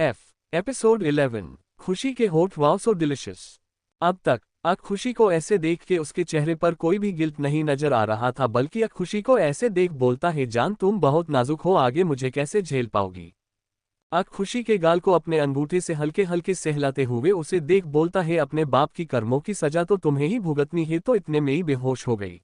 F episode 11 खुशी के होठ वाओ सो डिलिशियस। अब तक खुशी को ऐसे देख के उसके चेहरे पर कोई भी गिल्ट नहीं नजर आ रहा था, बल्कि खुशी को ऐसे देख बोलता है, जान तुम बहुत नाजुक हो, आगे मुझे कैसे झेल पाओगी। खुशी के गाल को अपने अंगूठे से हल्के हल्के सहलाते हुए उसे देख बोलता है, अपने बाप की कर्मों की सजा तो तुम्हें ही भुगतनी है। तो इतने में ही बेहोश हो गई।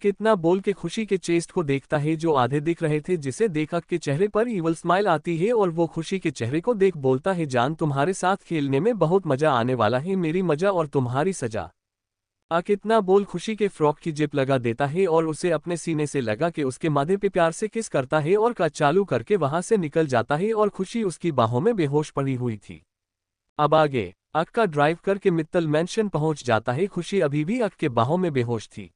इतना बोल के खुशी के चेस्ट को देखता है जो आधे दिख रहे थे, जिसे देख के चेहरे पर ईवल स्माइल आती है और वो खुशी के चेहरे को देख बोलता है, जान तुम्हारे साथ खेलने में बहुत मजा आने वाला है, मेरी मजा और तुम्हारी सजा। इतना बोल खुशी के फ्रॉक की जिप लगा देता है और उसे अपने सीने से लगा के उसके माथे पे प्यार से किस करता है और कट चालू करके वहां से निकल जाता है और खुशी उसकी बाहों में बेहोश पड़ी हुई थी। अब आगे का ड्राइव करके मित्तल मैंशन पहुंच जाता है। खुशी अभी भी के बाहों में बेहोश थी।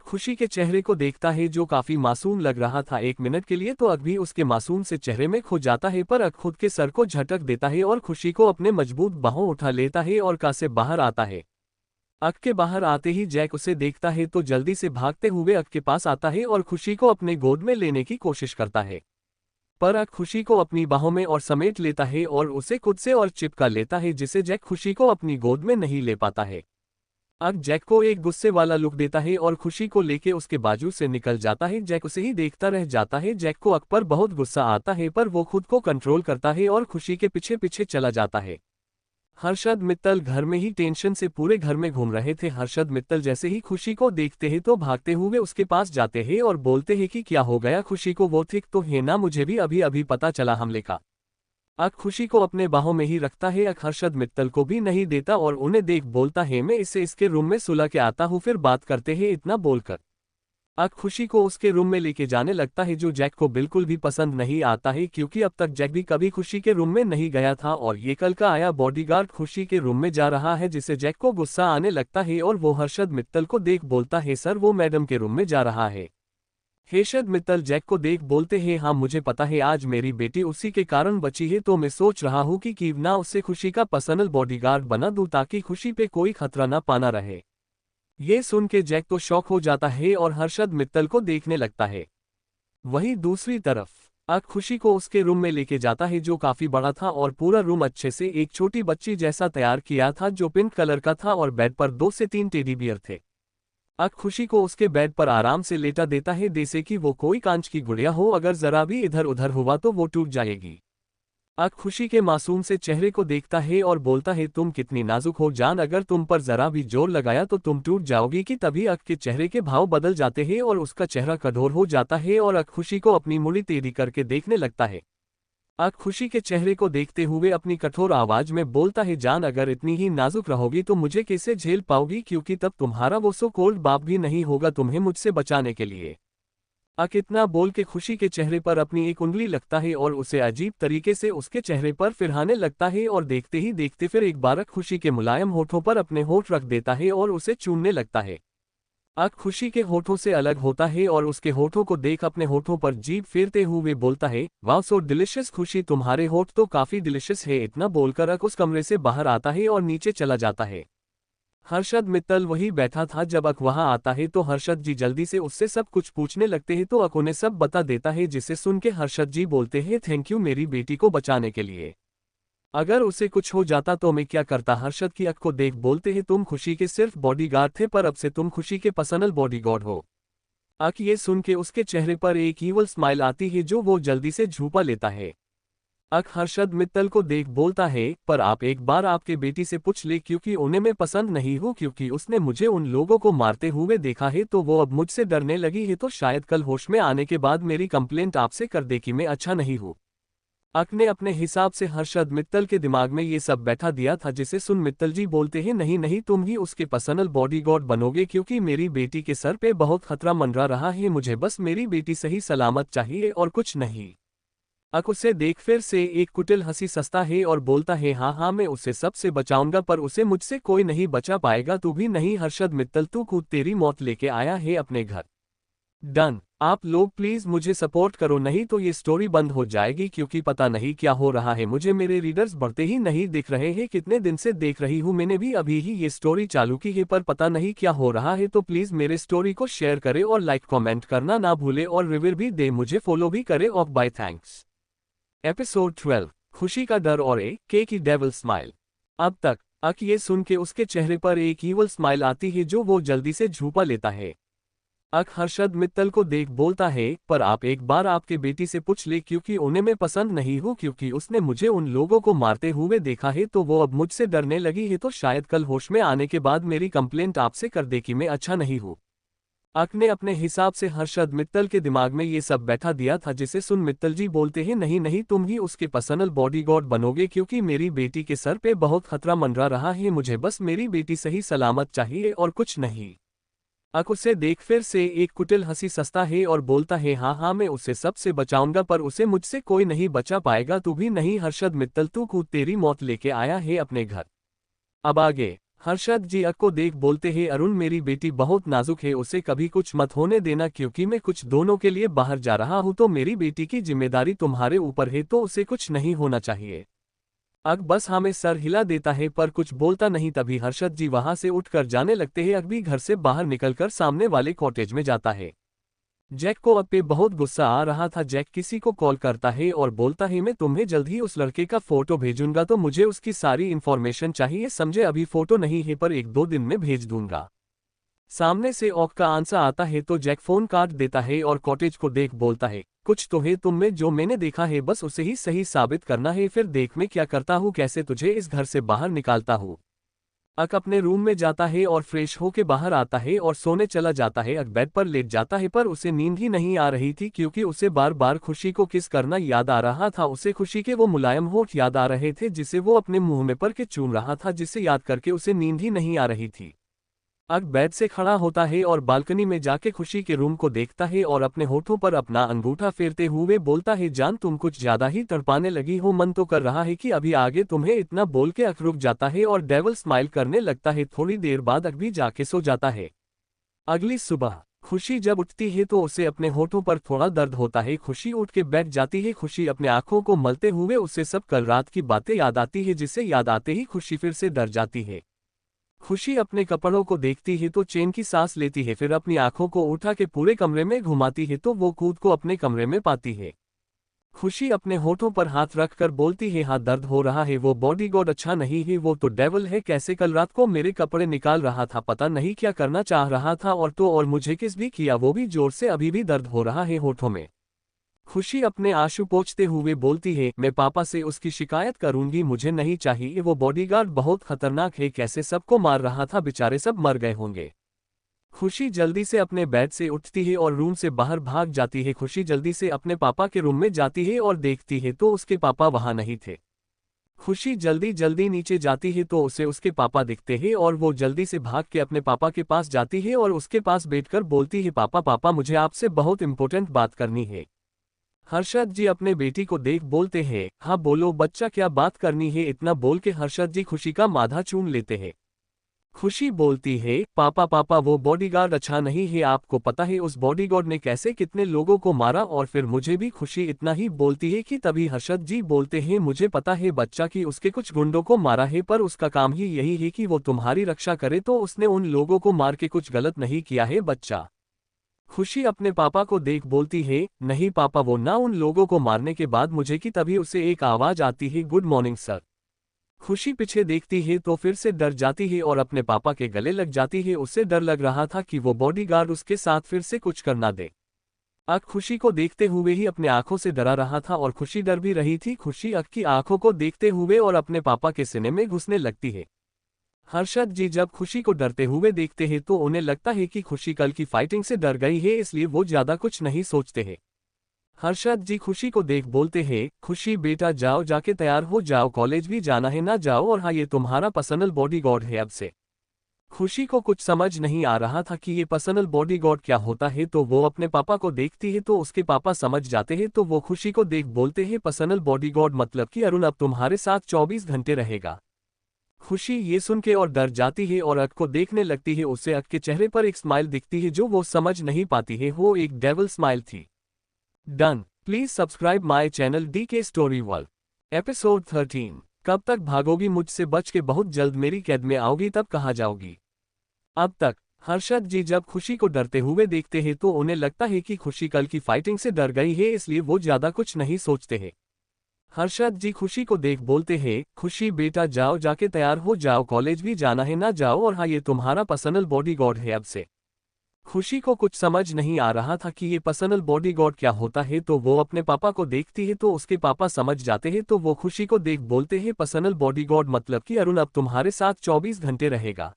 खुशी के चेहरे को देखता है जो काफी मासूम लग रहा था। एक मिनट के लिए तो भी उसके मासूम से चेहरे में खो जाता है, पर खुद के सर को झटक देता है और खुशी को अपने मजबूत बाहों उठा लेता है और से बाहर आता है। के बाहर आते ही जैक उसे देखता है तो जल्दी से भागते हुए के पास आता है और खुशी को अपने गोद में लेने की कोशिश करता है, पर खुशी को अपनी बाहों में और समेट लेता है और उसे खुद से और चिपका लेता है, जिसे जैक खुशी को अपनी गोद में नहीं ले पाता है। जैक को एक गुस्से वाला लुक देता है और खुशी को लेके उसके बाजू से निकल जाता है। जैक उसे ही देखता रह जाता है। जैक को पर बहुत गुस्सा आता है, पर वो खुद को कंट्रोल करता है और खुशी के पीछे पीछे चला जाता है। हर्षद मित्तल घर में ही टेंशन से पूरे घर में घूम रहे थे। हर्षद मित्तल जैसे ही खुशी को देखते हैं तो भागते हुए उसके पास जाते हैं और बोलते हैं कि क्या हो गया खुशी को, वो ठीक तो है ना, मुझे भी अभी अभी पता चला हमले का। खुशी को अपने बाहों में ही रखता है। हर्षद मित्तल को भी नहीं देता और उन्हें देख बोलता है, मैं इसे इसके रूम में सुला के आता हूँ, फिर बात करते हैं। इतना बोलकर खुशी को उसके रूम में लेके जाने लगता है, जो जैक को बिल्कुल भी पसंद नहीं आता है, क्योंकि अब तक जैक भी कभी खुशी के रूम में नहीं गया था और ये कल का आया बॉडीगार्ड खुशी के रूम में जा रहा है, जिससे जैक को गुस्सा आने लगता है और वो हर्षद मित्तल को देख बोलता है, सर वो मैडम के रूम में जा रहा है। हर्षद मित्तल जैक को देख बोलते हैं, हाँ मुझे पता है, आज मेरी बेटी उसी के कारण बची है, तो मैं सोच रहा हूँ कि क्यों ना उससे खुशी का पर्सनल बॉडीगार्ड बना दूं, ताकि खुशी पे कोई खतरा ना पाना रहे। ये सुन के जैक तो शॉक हो जाता है और हर्षद मित्तल को देखने लगता है। वहीं दूसरी तरफ खुशी को उसके रूम में लेके जाता है, जो काफी बड़ा था और पूरा रूम अच्छे से एक छोटी बच्ची जैसा तैयार किया था, जो पिंक कलर का था और बेड पर 2 से 3 टेडी बियर थे। खुशी को उसके बेड पर आराम से लेटा देता है, जैसे कि वो कोई कांच की गुड़िया हो, अगर जरा भी इधर उधर हुआ तो वो टूट जाएगी। खुशी के मासूम से चेहरे को देखता है और बोलता है, तुम कितनी नाजुक हो जान, अगर तुम पर जरा भी जोर लगाया तो तुम टूट जाओगी। कि तभी के चेहरे के भाव बदल जाते हैं और उसका चेहरा कठोर हो जाता है और खुशी को अपनी मुड़ी टेढ़ी करके देखने लगता है। खुशी के चेहरे को देखते हुए अपनी कठोर आवाज में बोलता है, जान अगर इतनी ही नाजुक रहोगी तो मुझे कैसे झेल पाओगी, क्योंकि तब तुम्हारा वो सो कोल्ड बाप भी नहीं होगा तुम्हें मुझसे बचाने के लिए। इतना बोल के खुशी के चेहरे पर अपनी एक उंगली लगता है और उसे अजीब तरीके से उसके चेहरे पर फिरहाने लगता है और देखते ही देखते फिर एक बार खुशी के मुलायम होठों पर अपने होठ रख देता है और उसे चूमने लगता है। खुशी के होठों से अलग होता है और उसके होठों को देख अपने होठों पर जीभ फेरते हुए बोलता है, वाह सो डिलिशियस खुशी, तुम्हारे होठ तो काफी डिलिशियस है। इतना बोलकर उस कमरे से बाहर आता है और नीचे चला जाता है। हर्षद मित्तल वही बैठा था। जब वहां आता है तो हर्षद जी जल्दी से उससे सब कुछ पूछने लगते हैं, तो उन्हें सब बता देता है, जिसे सुन के हर्षद जी बोलते हैं, थैंक यू मेरी बेटी को बचाने के लिए, अगर उसे कुछ हो जाता तो मैं क्या करता। हर्षद की को देख बोलते हैं, तुम खुशी के सिर्फ बॉडीगार्ड थे, पर अब से तुम खुशी के पर्सनल बॉडीगार्ड हो। ये सुन के उसके चेहरे पर एक ईवल स्माइल आती है, जो वो जल्दी से झूपा लेता है। हर्षद मित्तल को देख बोलता है, पर आप एक बार आपके बेटी से पूछ ले, क्योंकि उन्हें मैं पसंद नहीं हूँ, क्योंकि उसने मुझे उन लोगों को मारते हुए देखा है, तो वो अब मुझसे डरने लगी है, तो शायद कल होश में आने के बाद मेरी कंप्लेंट आपसे कर दे कि मैं अच्छा नहीं हूँ। ने अपने हिसाब से हर्षद मित्तल के दिमाग में ये सब बैठा दिया था, जिसे सुन मित्तल जी बोलते हैं, नहीं नहीं तुम ही उसके पर्सनल बॉडीगार्ड बनोगे, क्योंकि मेरी बेटी के सर पे बहुत खतरा मंडरा रहा है, मुझे बस मेरी बेटी सही सलामत चाहिए और कुछ नहीं। उसे देख फिर से एक कुटिल हंसी सस्ता है और बोलता है, हाँ हाँ मैं उसे सबसे बचाऊंगा, पर उसे मुझसे कोई नहीं बचा पाएगा, तू भी नहीं हर्षद मित्तल, तू खुद तेरी मौत लेके आया है अपने घर। डन। आप लोग प्लीज मुझे सपोर्ट करो, नहीं तो ये स्टोरी बंद हो जाएगी, क्योंकि पता नहीं क्या हो रहा है, मुझे मेरे रीडर्स बढ़ते ही नहीं दिख रहे हैं। कितने दिन से देख रही हूँ, मैंने भी अभी ही ये स्टोरी चालू की है, पर पता नहीं क्या हो रहा है। तो प्लीज मेरे स्टोरी को शेयर करे और लाइक कमेंट करना ना भूले और रिव्यू भी दे, मुझे फॉलो भी करे। और बाय थैंक्स। एपिसोड 12 खुशी का डर और के की डेविल स्माइल। अब तक अक ये सुन के उसके चेहरे पर एक ईवल स्माइल आती है जो वो जल्दी से छुपा लेता है। अक हर्षद मित्तल को देख बोलता है, पर आप एक बार आपके बेटी से पूछ ले, क्योंकि उन्हें मैं पसंद नहीं हूँ, क्योंकि उसने मुझे उन लोगों को मारते हुए देखा है तो वो अब मुझसे डरने लगी है, तो शायद कल होश में आने के बाद मेरी कंप्लेंट आपसे कर दे कि मैं अच्छा नहीं हूँ। अक ने अपने हिसाब से हर्षद मित्तल के दिमाग में ये सब बैठा दिया था, जिसे सुन मित्तल जी बोलते हैं, नहीं नहीं, तुम ही उसके पर्सनल बॉडीगार्ड बनोगे, क्योंकि मेरी बेटी के सर पे बहुत खतरा मंडरा रहा है, मुझे बस मेरी बेटी सही सलामत चाहिए और कुछ नहीं। अक उसे देख फिर से एक कुटिल हंसी सस्ता है और बोलता है, हाँ हाँ, मैं उसे सबसे बचाऊंगा, पर उसे मुझसे कोई नहीं बचा पाएगा, तू भी नहीं हर्षद मित्तल, तू खुद तेरी मौत लेके आया है अपने घर। अब आगे हर्षद जी अक को देख बोलते हैं, अरुण मेरी बेटी बहुत नाजुक है, उसे कभी कुछ मत होने देना, क्योंकि मैं कुछ दोनों के लिए बाहर जा रहा हूं, तो मेरी बेटी की जिम्मेदारी तुम्हारे ऊपर है, तो उसे कुछ नहीं होना चाहिए। अक बस हमें सर हिला देता है पर कुछ बोलता नहीं। तभी हर्षद जी वहां से उठकर जाने लगते हैं। अक भी घर से बाहर निकलकर सामने वाले कॉटेज में जाता है। जैक को अब पे बहुत गुस्सा आ रहा था। जैक किसी को कॉल करता है और बोलता है, मैं तुम्हें जल्द ही उस लड़के का फोटो भेजूंगा, तो मुझे उसकी सारी इन्फॉर्मेशन चाहिए, समझे, अभी फोटो नहीं है पर 1-2 दिन में भेज दूंगा। सामने से ऑक का आंसर आता है तो जैक फोन काट देता है और कॉटेज को देख बोलता है, कुछ तो है तुम में, जो मैंने देखा है बस उसे ही सही साबित करना है, फिर देख मैं क्या करता हूँ, कैसे तुझे इस घर से बाहर निकालता हूँ। अक अपने रूम में जाता है और फ्रेश होके बाहर आता है और सोने चला जाता है। अक बेड पर लेट जाता है पर उसे नींद ही नहीं आ रही थी, क्योंकि उसे बार बार खुशी को किस करना याद आ रहा था। उसे खुशी के वो मुलायम होठ याद आ रहे थे जिसे वो अपने मुंह में पर के चूम रहा था, जिसे याद करके उसे नींद ही नहीं आ रही थी। अक बेड से खड़ा होता है और बालकनी में जाके खुशी के रूम को देखता है और अपने होठों पर अपना अंगूठा फेरते हुए बोलता है, जान तुम कुछ ज्यादा ही तड़पाने लगी हो, मन तो कर रहा है कि अभी आगे तुम्हें इतना बोल के अक रुक जाता है और डेविल स्माइल करने लगता है। थोड़ी देर बाद अक भी जाके सो जाता है। अगली सुबह खुशी जब उठती है तो उसे अपने होठों पर थोड़ा दर्द होता है। खुशी उठ के बैठ जाती है। खुशी अपने आंखों को मलते हुए उसे सब कल रात की बातें याद आती है, जिसे याद आते ही खुशी फिर से डर जाती है। खुशी अपने कपड़ों को देखती है तो चैन की सांस लेती है, फिर अपनी आंखों को उठा के पूरे कमरे में घुमाती है तो वो खुद को अपने कमरे में पाती है। खुशी अपने होठों पर हाथ रखकर बोलती है, हाथ दर्द हो रहा है, वो बॉडीगार्ड अच्छा नहीं है, वो तो डेविल है, कैसे कल रात को मेरे कपड़े निकाल रहा था, पता नहीं क्या करना चाह रहा था, और मुझे किस भी किया, वो भी जोर से, अभी भी दर्द हो रहा है होठों में। खुशी अपने आंसू पोंछते हुए बोलती है, मैं पापा से उसकी शिकायत करूंगी, मुझे नहीं चाहिए, वो बॉडीगार्ड बहुत खतरनाक है, कैसे सबको मार रहा था, बेचारे सब मर गए होंगे। खुशी जल्दी से अपने बेड से उठती है और रूम से बाहर भाग जाती है। खुशी जल्दी से अपने पापा के रूम में जाती है और देखती है तो उसके पापा वहां नहीं थे। खुशी जल्दी जल्दी नीचे जाती है तो उसे उसके पापा दिखते हैं और वो जल्दी से भाग के अपने पापा के पास जाती है और उसके पास बैठकर बोलती है, पापा पापा, मुझे आपसे बहुत इंपॉर्टेंट बात करनी है। हर्षद जी अपने बेटी को देख बोलते हैं, हाँ बोलो बच्चा, क्या बात करनी है। इतना बोल के हर्षद जी खुशी का माथा चूम लेते हैं। खुशी बोलती है, पापा पापा, वो बॉडीगार्ड अच्छा नहीं है, आपको पता है उस बॉडीगार्ड ने कैसे कितने लोगों को मारा, और फिर मुझे भी। खुशी इतना ही बोलती है कि तभी हर्षद जी बोलते हैं, मुझे पता है बच्चा कि उसके कुछ गुंडों को मारा है, पर उसका काम ही यही है कि वो तुम्हारी रक्षा करे, तो उसने उन लोगों को मार के कुछ गलत नहीं किया है बच्चा। खुशी अपने पापा को देख बोलती है, नहीं पापा, वो ना उन लोगों को मारने के बाद मुझे कि तभी उसे एक आवाज आती है, गुड मॉर्निंग सर। खुशी पीछे देखती है तो फिर से डर जाती है और अपने पापा के गले लग जाती है। उसे डर लग रहा था कि वो बॉडीगार्ड उसके साथ फिर से कुछ कर ना दे। अक खुशी को देखते हुए ही अपने आंखों से डरा रहा था और खुशी डर भी रही थी। खुशी अक की आंखों को देखते हुए और अपने पापा के सीने में घुसने लगती है। हर्षद जी जब खुशी को डरते हुए देखते हैं तो उन्हें लगता है कि खुशी कल की फाइटिंग से डर गई है, इसलिए वो ज्यादा कुछ नहीं सोचते हैं। हर्षद जी खुशी को देख बोलते हैं, खुशी बेटा जाओ, जाके तैयार हो जाओ, कॉलेज भी जाना है ना, जाओ, और हाँ ये तुम्हारा पर्सनल बॉडीगार्ड है अब से। खुशी को कुछ समझ नहीं आ रहा था कि ये पर्सनल बॉडीगार्ड क्या होता है, तो वो अपने पापा को देखती है तो उसके पापा समझ जाते हैं, तो वो खुशी को देख बोलते हैं, पर्सनल बॉडीगार्ड मतलब कि अरुण अब तुम्हारे साथ 24 घंटे रहेगा। खुशी ये सुन के और डर जाती है और अक को देखने लगती है। उसे अक के चेहरे पर एक स्माइल दिखती है जो वो समझ नहीं पाती है, वो एक डेविल स्माइल थी। Done. Please subscribe my channel DK story world. Episode 13। कब तक भागोगी मुझसे बच के, बहुत जल्द मेरी कैद में आओगी, तब कहाँ जाओगी। अब तक हर्षद जी जब खुशी को डरते हुए देखते हैं तो उन्हें लगता है कि खुशी कल की फाइटिंग से डर गई है, इसलिए वो ज्यादा कुछ नहीं सोचते हैं। हर्षद जी खुशी को देख बोलते हैं, खुशी बेटा जाओ जाके तैयार हो जाओ, कॉलेज भी जाना है ना जाओ, और हाँ ये तुम्हारा पर्सनल बॉडीगार्ड है अब से। खुशी को कुछ समझ नहीं आ रहा था कि ये पर्सनल बॉडीगार्ड क्या होता है, तो वो अपने पापा को देखती है तो उसके पापा समझ जाते हैं, तो वो खुशी को देख बोलते हैं पर्सनल बॉडीगार्ड मतलब कि अरुण अब तुम्हारे साथ 24 घंटे रहेगा।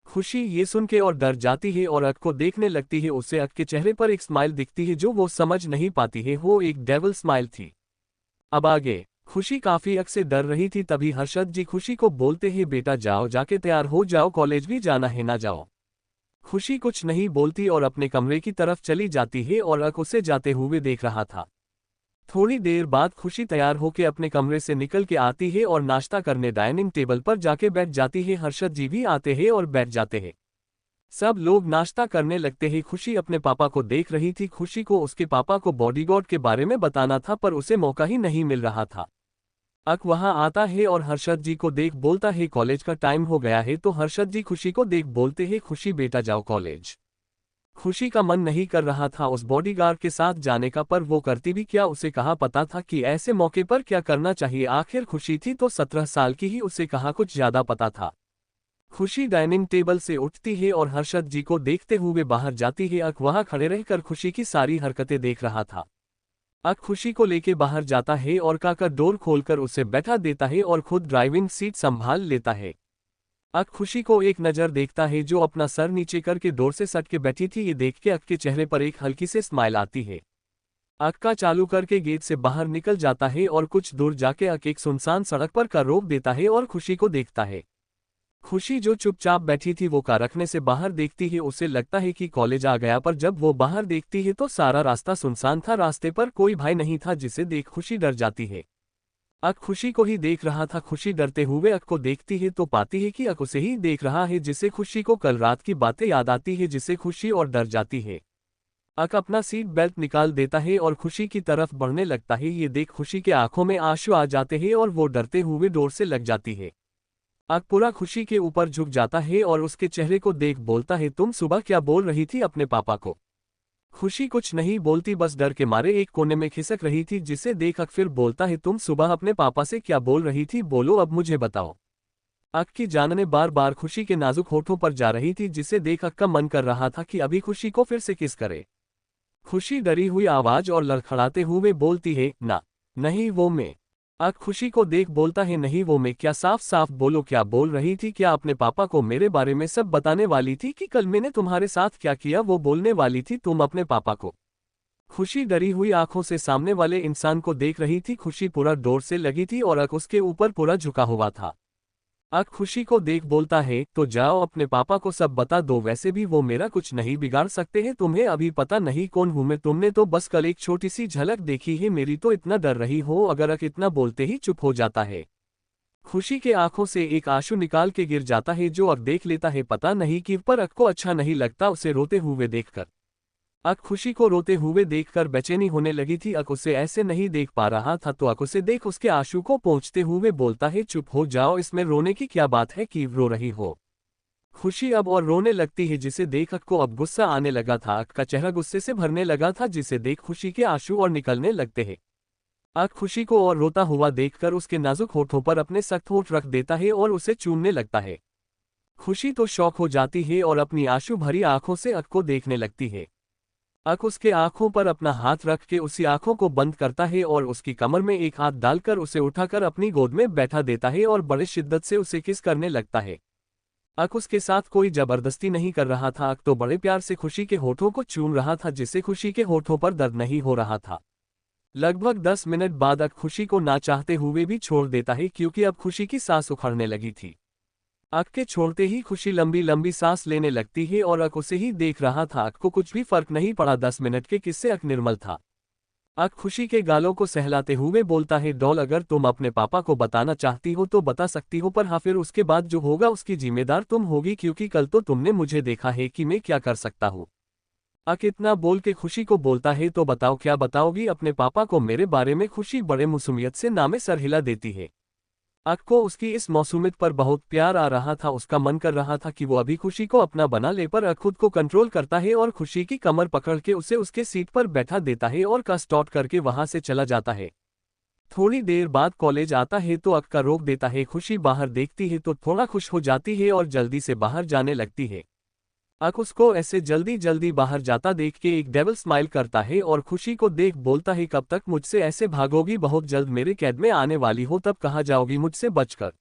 खुशी ये सुन के और डर जाती है और अक को देखने लगती है, उसे अक के चेहरे पर एक स्माइल दिखती है जो वो समझ नहीं पाती है, वो एक डेविल स्माइल थी। अब आगे खुशी काफी अक से डर रही थी, तभी हर्षद जी खुशी को बोलते हैं बेटा जाओ जाके तैयार हो जाओ, कॉलेज भी जाना है ना जाओ। खुशी कुछ नहीं बोलती और अपने कमरे की तरफ चली जाती है और अक उसे जाते हुए देख रहा था। थोड़ी देर बाद खुशी तैयार होकर अपने कमरे से निकल के आती है और नाश्ता करने डाइनिंग टेबल पर जाके बैठ जाती है। हर्षद जी भी आते हैं और बैठ जाते हैं। सब लोग नाश्ता करने लगते हैं। खुशी अपने पापा को देख रही थी। खुशी को उसके पापा को बॉडीगार्ड के बारे में बताना था पर उसे मौका ही नहीं मिल रहा था। अक वहां आता है और हर्षद जी को देख बोलता है कॉलेज का टाइम हो गया है, तो हर्षद जी खुशी को देख बोलते हैं खुशी बेटा जाओ कॉलेज। खुशी का मन नहीं कर रहा था उस बॉडीगार्ड के साथ जाने का, पर वो करती भी क्या, उसे कहाँ पता था कि ऐसे मौके पर क्या करना चाहिए। आखिर खुशी थी तो 17 साल की ही, उसे कहाँ कुछ ज्यादा पता था। खुशी डाइनिंग टेबल से उठती है और हर्षद जी को देखते हुए बाहर जाती है। अक वहां खड़े रहकर खुशी की सारी हरकतें देख रहा था। अक खुशी को लेके बाहर जाता है और काका डोर खोलकर उसे बैठा देता है और खुद ड्राइविंग सीट संभाल लेता है। अक खुशी को एक नज़र देखता है जो अपना सर नीचे करके डोर से सट के बैठी थी। ये देख के अक के चेहरे पर एक हल्की से स्माइल आती है। अक का चालू करके गेट से बाहर निकल जाता है और कुछ दूर जाके अक एक सुनसान सड़क पर कार रोक देता है और खुशी को देखता है। खुशी जो चुपचाप बैठी थी वो कार रखने से बाहर देखती है। उसे लगता है कि कॉलेज आ गया, पर जब वो बाहर देखती है तो सारा रास्ता सुनसान था। रास्ते पर कोई भाई नहीं था, जिसे देख खुशी डर जाती है। अक खुशी को ही देख रहा था। खुशी डरते हुए अक को देखती है तो पाती है कि अक उसे ही देख रहा है, जिससे खुशी को कल रात की बातें याद आती है, जिससे खुशी और डर जाती है। अक अपना सीट बेल्ट निकाल देता है और खुशी की तरफ बढ़ने लगता है। ये देख खुशी के आंखों में आंसू आ जाते हैं और वो डरते हुए डोर से लग जाती है। अक पूरा खुशी के ऊपर झुक जाता है और उसके चेहरे को देख बोलता है तुम सुबह क्या बोल रही थी अपने पापा को। खुशी कुछ नहीं बोलती, बस डर के मारे एक कोने में खिसक रही थी, जिसे देख अक फिर बोलता है तुम सुबह अपने पापा से क्या बोल रही थी, बोलो अब मुझे बताओ। अक की जानने बार बार खुशी के नाजुक होठों पर जा रही थी, जिसे देख अक का मन कर रहा था कि अभी खुशी को फिर से किस करे। खुशी डरी हुई आवाज और लड़खड़ाते हुए बोलती है ना, नहीं वो मैं। अक खुशी को देख बोलता है नहीं वो मैं क्या, साफ साफ बोलो क्या बोल रही थी, क्या अपने पापा को मेरे बारे में सब बताने वाली थी कि कल मैंने तुम्हारे साथ क्या किया वो बोलने वाली थी तुम अपने पापा को। खुशी डरी हुई आंखों से सामने वाले इंसान को देख रही थी। खुशी पूरा डोर से लगी थी और अक उसके ऊपर पूरा झुका हुआ था। अक खुशी को देख बोलता है तो जाओ अपने पापा को सब बता दो, वैसे भी वो मेरा कुछ नहीं बिगाड़ सकते हैं, तुम्हें अभी पता नहीं कौन हूं मैं, तुमने तो बस कल एक छोटी सी झलक देखी है मेरी, तो इतना डर रही हो। अगर अक इतना बोलते ही चुप हो जाता है। खुशी के आंखों से एक आंसू निकाल के गिर जाता है जो अक देख लेता है। पता नहीं कि पर अक को अच्छा नहीं लगता उसे रोते हुए देखकर। अक खुशी को रोते हुए देखकर बेचैनी होने लगी थी। अक उसे ऐसे नहीं देख पा रहा था, तो अक उसे देख उसके आंसू को पोंछते हुए बोलता है चुप हो जाओ, इसमें रोने की क्या बात है कि रो रही हो। खुशी अब और रोने लगती है, जिसे देख अक को अब गुस्सा आने लगा था। अक का चेहरा गुस्से से भरने लगा था, जिसे देख खुशी के आंसू और निकलने लगते हैं। अक खुशी को और रोता हुआ देखकर उसके नाजुक होठों पर अपने सख्त होठ रख देता है और उसे चूमने लगता है। खुशी तो शौक हो जाती है और अपनी आंसू भरी आंखों से अक को देखने लगती है। अक उसके आंखों पर अपना हाथ रख के उसी आंखों को बंद करता है और उसकी कमर में एक हाथ डालकर उसे उठाकर अपनी गोद में बैठा देता है और बड़े शिद्दत से उसे किस करने लगता है। अक उसके साथ कोई जबरदस्ती नहीं कर रहा था, अक तो बड़े प्यार से खुशी के होठों को चूम रहा था, जिससे खुशी के होठों पर दर्द नहीं हो रहा था। लगभग 10 मिनट बाद अक खुशी को ना चाहते हुए भी छोड़ देता है, क्योंकि अब खुशी की सांस उखड़ने लगी थी। अक के छोड़ते ही खुशी लंबी लंबी सांस लेने लगती है और अक उसे ही देख रहा था। अक को कुछ भी फर्क नहीं पड़ा, 10 मिनट के किस्से अक निर्मल था। अक खुशी के गालों को सहलाते हुए बोलता है डॉल अगर तुम अपने पापा को बताना चाहती हो तो बता सकती हो, पर हाँ फिर उसके बाद जो होगा उसकी जिम्मेदार तुम होगी, क्योंकि कल तो तुमने मुझे देखा है कि मैं क्या कर सकता हूँ। अक इतना बोल के खुशी को बोलता है तो बताओ क्या बताओगी अपने पापा को मेरे बारे में। खुशी बड़े मासूमियत से नामे सर हिला देती है। अक को उसकी इस मासूमियत पर बहुत प्यार आ रहा था। उसका मन कर रहा था कि वो अभी खुशी को अपना बना ले, पर अक खुद को कंट्रोल करता है और खुशी की कमर पकड़ के उसे उसके सीट पर बैठा देता है और का स्टॉट करके वहां से चला जाता है। थोड़ी देर बाद कॉलेज आता है तो अक्का रोक देता है। खुशी बाहर देखती है तो थोड़ा खुश हो जाती है और जल्दी से बाहर जाने लगती है। अक उसको ऐसे जल्दी जल्दी बाहर जाता देख के एक डेविल स्माइल करता है और खुशी को देख बोलता है, कब तक मुझसे ऐसे भागोगी? बहुत जल्द मेरे कैद में आने वाली हो, तब कहाँ जाओगी मुझसे बचकर?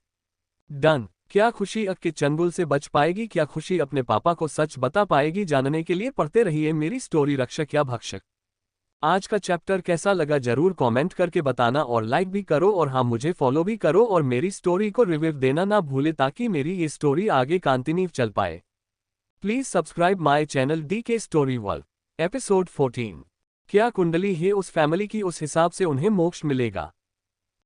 डन। क्या खुशी अक के चंगुल से बच पाएगी? क्या खुशी अपने पापा को सच बता पाएगी? जानने के लिए पढ़ते रहिए मेरी स्टोरी रक्षक या भक्षक। आज का चैप्टर कैसा लगा जरूर कमेंट करके बताना और लाइक भी करो और हाँ, मुझे फॉलो भी करो और मेरी स्टोरी को रिव्यू देना ना भूले ताकि मेरी ये स्टोरी आगे कंटिन्यू चल पाए। Please subscribe my channel DK story world. Episode 14। क्या कुंडली है उस फैमिली की, उस हिसाब से उन्हें मोक्ष मिलेगा।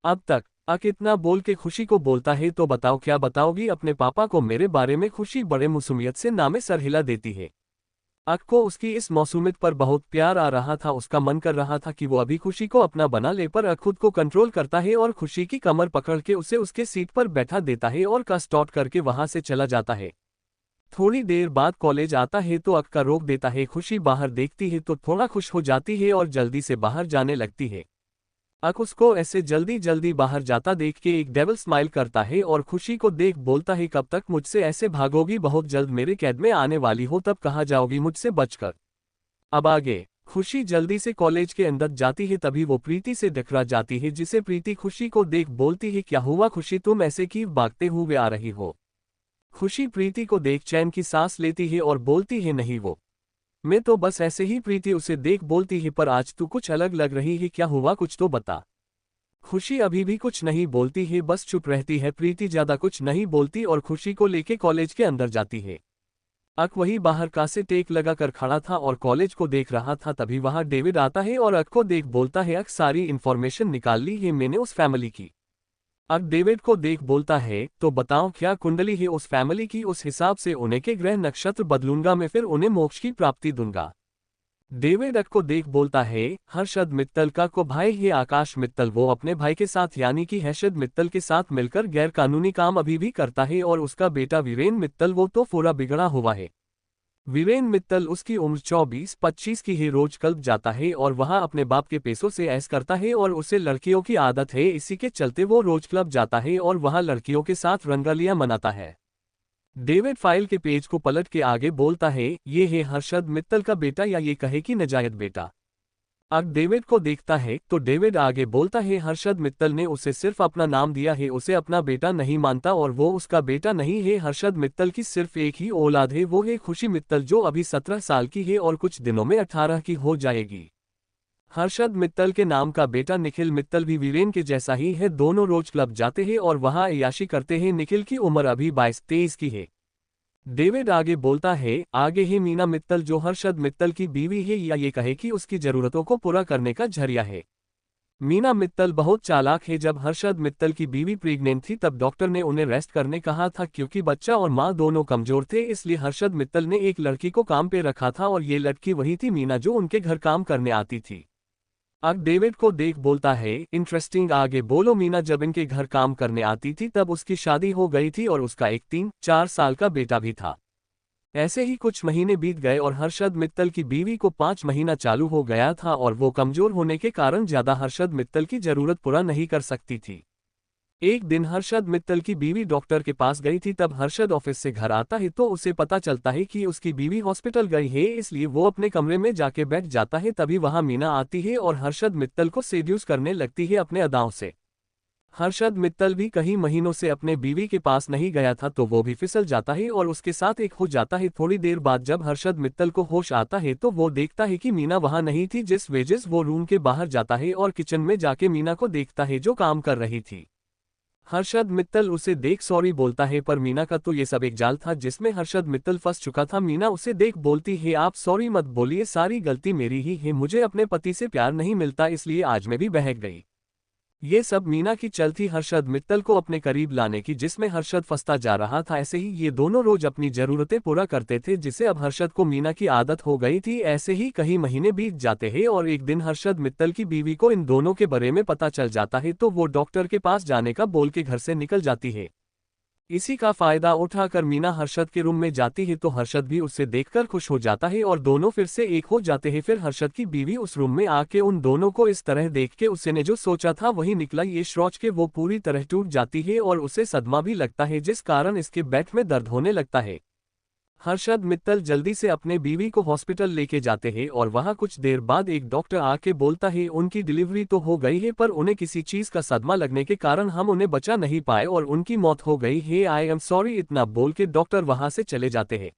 अब तक अक इतना बोल के खुशी को बोलता है, तो बताओ क्या बताओगी अपने पापा को मेरे बारे में? खुशी बड़े मासूमियत से नामे सर हिला देती है। अक को उसकी इस मासूमियत पर बहुत प्यार आ रहा था। उसका मन कर रहा था कि वो अभी खुशी को अपना बना ले, पर अक खुद को कंट्रोल करता है और खुशी की कमर पकड़ के उसे उसके सीट पर बैठा देता है और का स्टॉट करके वहां से चला जाता है। थोड़ी देर बाद कॉलेज आता है तो अक का रोक देता है। खुशी बाहर देखती है तो थोड़ा खुश हो जाती है और जल्दी से बाहर जाने लगती है। अक उसको ऐसे जल्दी जल्दी बाहर जाता देख के एक डेविल स्माइल करता है और खुशी को देख बोलता है, कब तक मुझसे ऐसे भागोगी? बहुत जल्द मेरे कैद में आने वाली हो, तब कहाँ जाओगी मुझसे बचकर? अब आगे खुशी जल्दी से कॉलेज के अंदर जाती है, तभी वो प्रीति से टकरा जाती है, जिसे प्रीति खुशी को देख बोलती है, क्या हुआ खुशी, तुम ऐसे क्यों भागते हुए आ रही हो? खुशी प्रीति को देख चैन की सांस लेती है और बोलती है, नहीं वो मैं तो बस ऐसे ही। प्रीति उसे देख बोलती है, पर आज तू कुछ अलग लग रही है, क्या हुआ कुछ तो बता। खुशी अभी भी कुछ नहीं बोलती है, बस चुप रहती है। प्रीति ज्यादा कुछ नहीं बोलती और खुशी को लेके कॉलेज के अंदर जाती है। अक वही बाहर का से टेक लगा कर खड़ा था और कॉलेज को देख रहा था, तभी वहां डेविड आता है और अक को देख बोलता है, अक सारी इन्फॉर्मेशन निकाल ली है मैंने उस फैमिली की। अक डेविड को देख बोलता है, तो बताओ क्या कुंडली है उस फैमिली की, उस हिसाब से उन्हें के ग्रह नक्षत्र बदलूंगा मैं, फिर उन्हें मोक्ष की प्राप्ति दूंगा। डेविड अक को देख बोलता है, हर्षद मित्तल का को भाई है आकाश मित्तल, वो अपने भाई के साथ यानी कि हर्षद मित्तल के साथ मिलकर गैर कानूनी काम अभी भी करता है, और उसका बेटा वीरेन मित्तल वो तो पूरा बिगड़ा हुआ है। वीरेन मित्तल उसकी उम्र 24-25 की है, रोज क्लब जाता है और वहां अपने बाप के पैसों से ऐश करता है और उसे लड़कियों की आदत है, इसी के चलते वो रोज क्लब जाता है और वहां लड़कियों के साथ रंगलियां मनाता है। डेविड फाइल के पेज को पलट के आगे बोलता है, ये है हर्षद मित्तल का बेटा, या ये कहे कि नजायत बेटा। अक डेविड को देखता है तो डेविड आगे बोलता है, हर्षद मित्तल ने उसे सिर्फ अपना नाम दिया है, उसे अपना बेटा नहीं मानता और वो उसका बेटा नहीं है। हर्षद मित्तल की सिर्फ एक ही औलाद है, वो है खुशी मित्तल, जो अभी 17 साल की है और कुछ दिनों में 18 की हो जाएगी। हर्षद मित्तल के नाम का बेटा निखिल मित्तल भी वीरेन के जैसा ही है, दोनों रोज क्लब जाते हैं और वहां अय्याशी करते हैं। निखिल की उम्र अभी 22-23 की है। डेविड आगे बोलता है, आगे है मीना मित्तल, जो हर्षद मित्तल की बीवी है, या ये कहे कि उसकी जरूरतों को पूरा करने का जरिया है। मीना मित्तल बहुत चालाक है। जब हर्षद मित्तल की बीवी प्रेग्नेंट थी तब डॉक्टर ने उन्हें रेस्ट करने कहा था, क्योंकि बच्चा और मां दोनों कमजोर थे, इसलिए हर्षद मित्तल ने एक लड़की को काम पे रखा था और ये लड़की वही थी मीना, जो उनके घर काम करने आती थी। अक डेविड को देख बोलता है, इंटरेस्टिंग, आगे बोलो। मीना जब इनके घर काम करने आती थी तब उसकी शादी हो गई थी और उसका एक 3-4 साल का बेटा भी था। ऐसे ही कुछ महीने बीत गए और हर्षद मित्तल की बीवी को 5 महीना चालू हो गया था और वो कमजोर होने के कारण ज्यादा हर्षद मित्तल की जरूरत पूरा नहीं कर सकती थी। एक दिन हर्षद मित्तल की बीवी डॉक्टर के पास गई थी, तब हर्षद ऑफिस से घर आता है तो उसे पता चलता है कि उसकी बीवी हॉस्पिटल गई है, इसलिए वो अपने कमरे में जाके बैठ जाता है। तभी वहां मीना आती है और हर्षद मित्तल को सेड्यूस करने लगती है अपने अदाओं से। हर्षद मित्तल भी कई महीनों से अपने बीवी के पास नहीं गया था, तो वो भी फिसल जाता है और उसके साथ एक हो जाता है। थोड़ी देर बाद जब हर्षद मित्तल को होश आता है तो वो देखता है कि मीना वहां नहीं थी, जिस वजह वो रूम के बाहर जाता है और किचन में जाके मीना को देखता है जो काम कर रही थी। हर्षद मित्तल उसे देख सॉरी बोलता है, पर मीना का तो ये सब एक जाल था जिसमें हर्षद मित्तल फंस चुका था। मीना उसे देख बोलती है, आप सॉरी मत बोलिए, सारी गलती मेरी ही है, मुझे अपने पति से प्यार नहीं मिलता, इसलिए आज मैं भी बहक गई। ये सब मीना की चल थी हर्षद मित्तल को अपने करीब लाने की, जिसमें हर्षद फंसता जा रहा था। ऐसे ही ये दोनों रोज अपनी जरूरतें पूरा करते थे, जिसे अब हर्षद को मीना की आदत हो गई थी। ऐसे ही कई महीने बीत जाते हैं और एक दिन हर्षद मित्तल की बीवी को इन दोनों के बारे में पता चल जाता है, तो वो डॉक्टर के पास जाने का बोल के घर से निकल जाती है। इसी का फायदा उठाकर मीना हर्षद के रूम में जाती है तो हर्षद भी उससे देखकर खुश हो जाता है और दोनों फिर से एक हो जाते हैं। फिर हर्षद की बीवी उस रूम में आके उन दोनों को इस तरह देख के उसने जो सोचा था वही निकला, ये सोच के वो पूरी तरह टूट जाती है और उसे सदमा भी लगता है, जिस कारण इसके पेट में दर्द होने लगता है। हर्षद मित्तल जल्दी से अपने बीवी को हॉस्पिटल लेके जाते हैं और वहां कुछ देर बाद एक डॉक्टर आके बोलता है उनकी डिलीवरी तो हो गई है पर उन्हें किसी चीज का सदमा लगने के कारण हम उन्हें बचा नहीं पाए और उनकी मौत हो गई है। आई एम सॉरी, इतना बोल के डॉक्टर वहां से चले जाते हैं।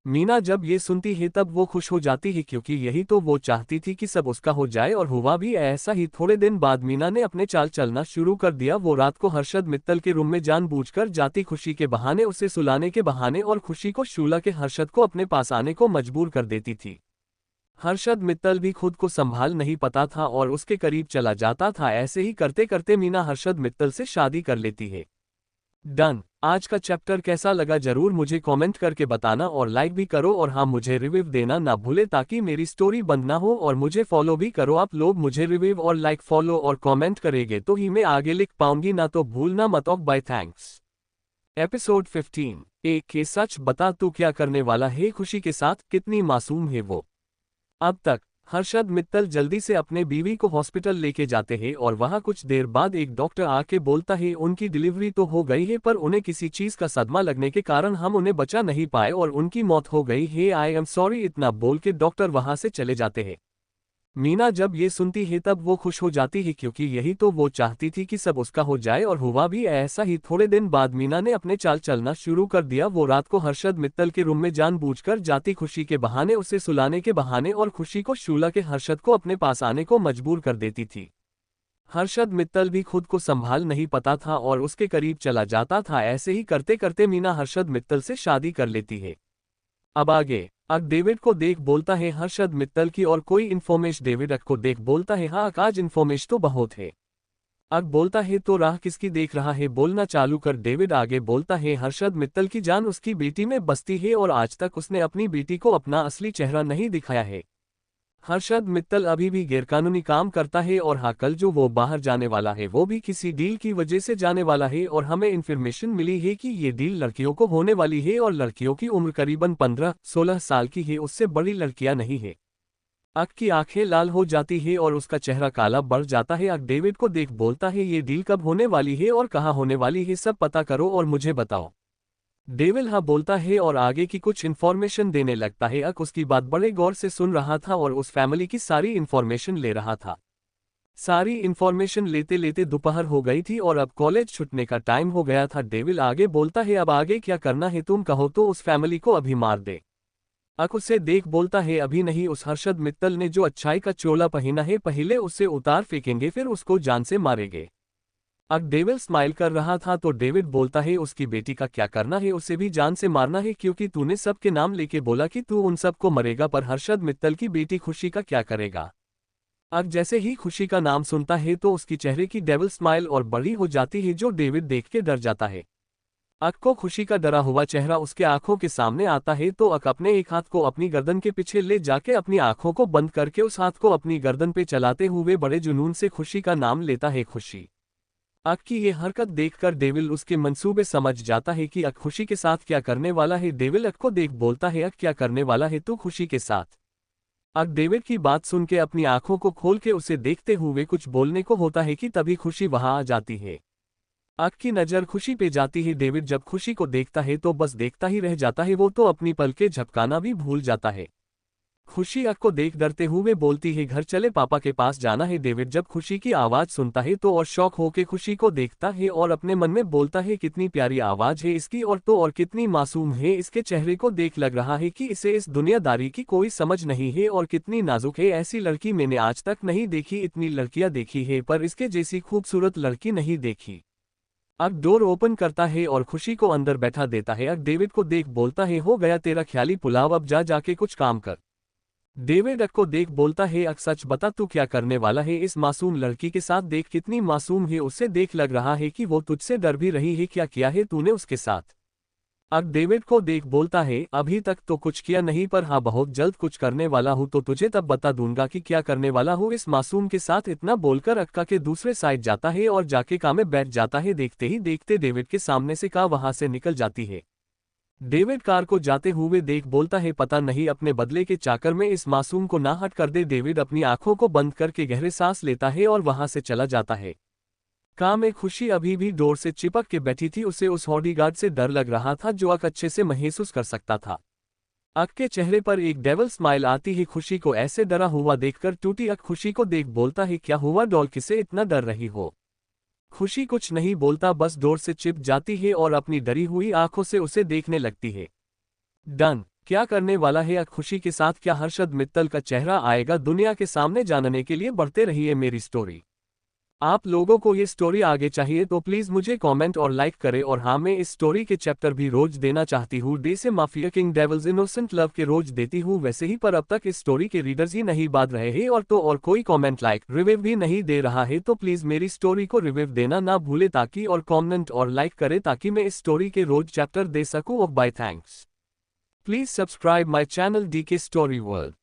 मीना जब ये सुनती है तब वो खुश हो जाती है क्योंकि यही तो वो चाहती थी कि सब उसका हो जाए और हुआ भी ऐसा ही। थोड़े दिन बाद मीना ने अपने चाल चलना शुरू कर दिया। वो रात को हर्षद मित्तल के रूम में जानबूझकर जाती, खुशी के बहाने उसे सुलाने के बहाने, और खुशी को शूला के हर्षद को अपने पास आने को मजबूर कर देती थी। हर्षद मित्तल भी खुद को संभाल नहीं पाता था और उसके करीब चला जाता था। ऐसे ही करते करते मीना हर्षद मित्तल से शादी कर लेती है। डन। आज का चैप्टर कैसा लगा जरूर मुझे कमेंट करके बताना और लाइक भी करो, और हाँ, मुझे रिव्यू देना ना भूले ताकि मेरी स्टोरी बंद ना हो, और मुझे फॉलो भी करो। आप लोग मुझे रिव्यू और लाइक, फॉलो और कमेंट करेंगे तो ही मैं आगे लिख पाऊंगी, ना तो भूलना मत। ऑफ बाय थैंक्स। एपिसोड 15। एक के सच बता, तू क्या करने वाला है खुशी के साथ, कितनी मासूम है वो। अब तक हर्षद मित्तल जल्दी से अपने बीवी को हॉस्पिटल लेके जाते हैं और वहां कुछ देर बाद एक डॉक्टर आके बोलता है उनकी डिलीवरी तो हो गई है पर उन्हें किसी चीज का सदमा लगने के कारण हम उन्हें बचा नहीं पाए और उनकी मौत हो गई है। आई एम सॉरी, इतना बोल के डॉक्टर वहां से चले जाते हैं। मीना जब ये सुनती है तब वो खुश हो जाती है क्योंकि यही तो वो चाहती थी कि सब उसका हो जाए और हुआ भी ऐसा ही। थोड़े दिन बाद मीना ने अपने चाल चलना शुरू कर दिया। वो रात को हर्षद मित्तल के रूम में जानबूझकर जाती, खुशी के बहाने उसे सुलाने के बहाने, और खुशी को शूला के हर्षद को अपने पास आने को मजबूर कर देती थी। हर्षद मित्तल भी खुद को संभाल नहीं पाता था और उसके करीब चला जाता था। ऐसे ही करते करते मीना हर्षद मित्तल से शादी कर लेती है। अब आगे अक डेविड को देख बोलता है हर्षद मित्तल की और कोई इन्फॉर्मेशन। डेविड अक को देख बोलता है हाँ अक, आज इन्फॉर्मेशन तो बहुत है। अक बोलता है तो राह किसकी देख रहा है, बोलना चालू कर। डेविड आगे बोलता है हर्षद मित्तल की जान उसकी बेटी में बसती है और आज तक उसने अपनी बेटी को अपना असली चेहरा नहीं दिखाया है। हर्षद मित्तल अभी भी गैरकानूनी काम करता है और हाँ, कल जो वो बाहर जाने वाला है वो भी किसी डील की वजह से जाने वाला है और हमें इन्फॉर्मेशन मिली है कि ये डील लड़कियों को होने वाली है और लड़कियों की उम्र करीबन 15-16 साल की है, उससे बड़ी लड़कियां नहीं है। अक की आंखें लाल हो जाती है और उसका चेहरा काला बढ़ जाता है। अक डेविड को देख बोलता है ये डील कब होने वाली है और कहाँ होने वाली है, सब पता करो और मुझे बताओ। डेविल हाँ बोलता है और आगे की कुछ इन्फॉर्मेशन देने लगता है। अक उसकी बात बड़े गौर से सुन रहा था और उस फैमिली की सारी इन्फॉर्मेशन ले रहा था। सारी इन्फॉर्मेशन लेते लेते दोपहर हो गई थी और अब कॉलेज छूटने का टाइम हो गया था। डेविल आगे बोलता है अब आगे क्या करना है, तुम कहो तो उस फैमिली को अभी मार दे। अक उसे देख बोलता है अभी नहीं, उस हर्षद मित्तल ने जो अच्छाई का चोला पहना है पहले उसे उतार फेंकेंगे फिर उसको जान से मारेंगे। अक डेविल स्माइल कर रहा था तो डेविड बोलता है उसकी बेटी का क्या करना है, उसे भी जान से मारना है क्योंकि तूने सबके नाम लेके बोला कि तू उन सबको मरेगा, पर हर्षद मित्तल की बेटी खुशी का क्या करेगा। अक जैसे ही खुशी का नाम सुनता है तो उसकी चेहरे की डेविल स्माइल और बड़ी हो जाती है जो डेविड देख के डर जाता है। अक को खुशी का डरा हुआ चेहरा उसके आंखों के सामने आता है तो अक अपने एक हाथ को अपनी गर्दन के पीछे ले जाके अपनी आंखों को बंद करके उस हाथ को अपनी गर्दन पे चलाते हुए बड़े जुनून से खुशी का नाम लेता है खुशी। अक की ये हरकत देखकर डेविल उसके मंसूबे समझ जाता है कि अक खुशी के साथ क्या करने वाला है। डेविल अक को देख बोलता है अक क्या करने वाला है तू खुशी के साथ। अक डेविड की बात सुन के अपनी आंखों को खोल के उसे देखते हुए कुछ बोलने को होता है कि तभी खुशी वहां आ जाती है। अक की नज़र खुशी पे जाती है। डेविड जब खुशी को देखता है तो बस देखता ही रह जाता है, वो तो अपनी पलकें झपकाना भी भूल जाता है। खुशी अक को देख डरते हुए बोलती है घर चले, पापा के पास जाना है। डेविड जब खुशी की आवाज सुनता है तो और शौक होके खुशी को देखता है और अपने मन में बोलता है कितनी प्यारी आवाज है इसकी, और तो और कितनी मासूम है। इसके चेहरे को देख लग रहा है कि इसे इस दुनियादारी की कोई समझ नहीं है और कितनी नाजुक है। ऐसी लड़की मैंने आज तक नहीं देखी, इतनी लड़कियां देखी है पर इसके जैसी खूबसूरत लड़की नहीं देखी। अक डोर ओपन करता है और खुशी को अंदर बैठा देता है। अक डेविड को देख बोलता है हो गया तेरा ख्याली पुलाव, अब जा जाके कुछ काम कर। डेविड अक को देख बोलता है अक सच बता तू क्या करने वाला है इस मासूम लड़की के साथ, देख कितनी मासूम है, उससे देख लग रहा है कि वो तुझसे डर भी रही है, क्या किया है तूने उसके साथ। अक डेविड को देख बोलता है, अभी तक तो कुछ किया नहीं पर हाँ बहुत जल्द कुछ करने वाला हूँ, तो तुझे तब बता दूंगा कि क्या करने वाला हूँ। इस मासूम के साथ इतना बोलकर अक्का के दूसरे साइड जाता है और जाके कार में बैठ जाता है। देखते ही देखते डेविड के सामने से कार वहां से निकल जाती है। डेविड कार को जाते हुए देख बोलता है, पता नहीं अपने बदले के चाकर में इस मासूम को ना हट कर दे। डेविड अपनी आंखों को बंद करके गहरे सांस लेता है और वहां से चला जाता है। कार में खुशी अभी भी डोर से चिपक के बैठी थी। उसे उस बॉडीगार्ड से डर लग रहा था जो अक अच्छे से महसूस कर सकता था। अक के चेहरे पर एक डेविल स्माइल आती है। खुशी को ऐसे डरा हुआ देखकर टूटी अक खुशी को देख बोलता है, क्या हुआ डॉल, किसे इतना डर रही हो। खुशी कुछ नहीं बोलता, बस डोर से चिप जाती है और अपनी डरी हुई आंखों से उसे देखने लगती है। डन, क्या करने वाला है अक खुशी के साथ, क्या हर्षद मित्तल का चेहरा आएगा दुनिया के सामने। जानने के लिए बढ़ते रहिए मेरी स्टोरी। आप लोगों को ये स्टोरी आगे चाहिए तो प्लीज मुझे कमेंट और लाइक करें। और हाँ, मैं इस स्टोरी के चैप्टर भी रोज देना चाहती हूँ। डे से mafia king devils innocent love के रोज देती हूँ वैसे ही, पर अब तक इस स्टोरी के रीडर्स ही नहीं बात रहे हैं और कोई कमेंट लाइक रिव्यू भी नहीं दे रहा है। तो प्लीज मेरी स्टोरी को रिव्यू देना ना भूले ताकि और कमेंट और लाइक करे ताकि मैं इस स्टोरी के रोज चैप्टर दे सकूँ। और bye thanks. Please subscribe my channel DK story world.